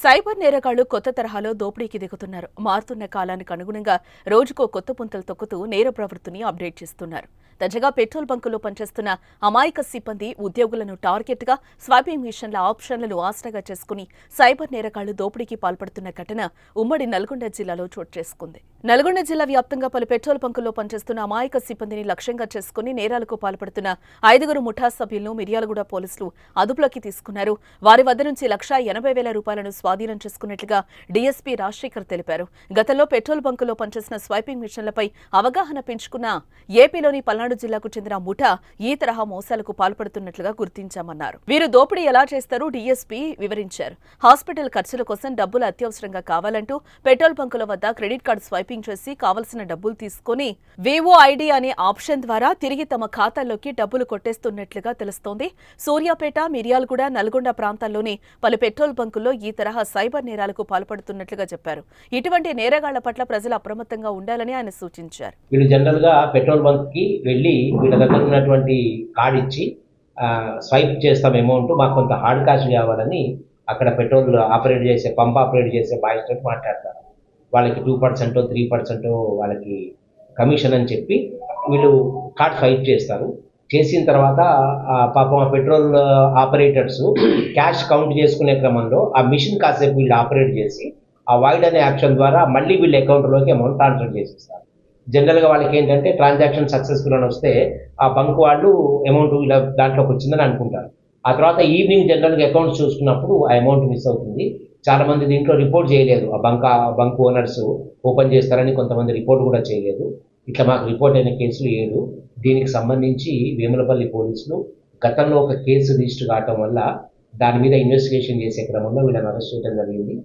Cyber నేరగాళ్లు కొత్త తరహాలో దోపిడీకి దిగుతున్నారు. మారుతున్న కాలానికి అనుగుణంగా రోజుకో కొత్త పుంతలు తొక్కుతూ నేర ప్రవృత్తిని అప్డేట్ చేస్తున్నారు. తాజాగా పెట్రోల్ బంకుల్లో పనిచేస్తున్న అమాయక సిబ్బంది ఉద్యోగులను టార్గెట్గా స్వైపింగ్ మిషన్ల ఆప్షన్లను ఆసరాగా చేసుకుని సైబర్ నేరగాళ్లు దోపిడీకి పాల్పడుతున్న ఘటన ఉమ్మడి నల్గొండ జిల్లాలో చోటు చేసుకుంది. నల్గొండ జిల్లా వ్యాప్తంగా పలు పెట్రోల్ బంకుల్లో పనిచేస్తున్న అమాయక సిబ్బందిని లక్ష్యంగా చేసుకుని నేరాలకు పాల్పడుతున్న 5గురు ముఠా సభ్యులను మిర్యాలగూడ పోలీసులు అదుపులోకి తీసుకున్నారు. వారి వద్ద నుంచి ₹1,80,000 స్వాధీనం చేసుకున్నట్లుగా డీఎస్పీ రాజశేఖర్ తెలిపారు. గతంలో పెట్రోల్ బంకులో పనిచేసిన స్వైపింగ్ మిషన్లపై అవగాహన పెంచుకున్న ఏపీలోని పల్నాడు జిల్లాకు చెందిన ముఠా ఈ తరహా మోసాలకు పాల్పడుతున్నట్లుగా గుర్తించామన్నారు. వీరు దోపిడీ ఎలా చేస్తారో డీఎస్పీ వివరించారు. హాస్పిటల్ ఖర్చుల కోసం డబ్బులు అత్యవసరంగా కావాలంటూ పెట్రోల్ బంకుల వద్ద క్రెడిట్ కార్డు స్వైపింగ్ చేసి కావలసిన డబ్బులు తీసుకుని VOID అనే ఆప్షన్ ద్వారా తిరిగి తమ ఖాతాల్లోకి డబ్బులు కొట్టేస్తున్నట్లుగా తెలుస్తోంది. సూర్యాపేట, మిర్యాలగూడ, నల్గొండ ప్రాంతాల్లోని పలు పెట్రోల్ బంకుల్లో ఈ తరహా సైబర్ నేరాలకు పాల్పడుతున్నట్లుగా చెప్పారు. ఇటువంటి నేరగాళ్ల పట్ల ప్రజలు అప్రమత్తంగా ఉండాలని ఆయన సూచించారు. వీళ్ళు జనరల్ గా పెట్రోల్ బంక్ కి వెళ్ళి వీళ్ళ దగ్గర ఉన్నటువంటి కార్డ్ ఇచ్చి స్వైప్ చేస్తాం అమౌంట్, మాకు కొంత హార్డ్ క్యాష్ కావాలని అక్కడ పెట్రోల్ ఆపరేట్ చేసే పంప్ ఆపరేట్ చేసే బాయ్స్ తోటి మాట్లాడతారు. వాళ్ళకి 2% 3% వాళ్ళకి కమిషన్ అని చెప్పి వీళ్ళు కార్డ్ స్వైప్ చేస్తారు. చేసిన తర్వాత పాపం ఆ పెట్రోల్ ఆపరేటర్స్ క్యాష్ కౌంట్ చేసుకునే క్రమంలో ఆ మిషన్ కాసేపు వీళ్ళు ఆపరేట్ చేసి ఆ వాయిడ్ అనే యాక్షన్ ద్వారా మళ్ళీ వీళ్ళ అకౌంట్లోకి అమౌంట్ ట్రాన్స్ఫర్ చేసేస్తారు. జనరల్గా వాళ్ళకి ఏంటంటే ట్రాన్సాక్షన్ సక్సెస్ఫుల్ అని వస్తే ఆ బంక్ వాళ్ళు అమౌంట్ వీళ్ళ దాంట్లోకి వచ్చిందని అనుకుంటారు. ఆ తర్వాత ఈవినింగ్ జనరల్గా అకౌంట్స్ చూసుకున్నప్పుడు ఆ అమౌంట్ మిస్ అవుతుంది. చాలా మంది దీంట్లో రిపోర్ట్ చేయలేదు. ఆ బంక్ ఓనర్స్ ఓపెన్ చేస్తారని కొంతమంది రిపోర్ట్ కూడా చేయలేదు. ఇట్లా మాకు రిపోర్ట్ అయిన కేసులు 7. దీనికి సంబంధించి వేములపల్లి పోలీసులు గతంలో ఒక కేసు రిజిస్టర్ కావటం వల్ల దాని మీద ఇన్వెస్టిగేషన్ చేసే క్రమంలో వీళ్ళని అరెస్ట్ చేయడం జరిగింది.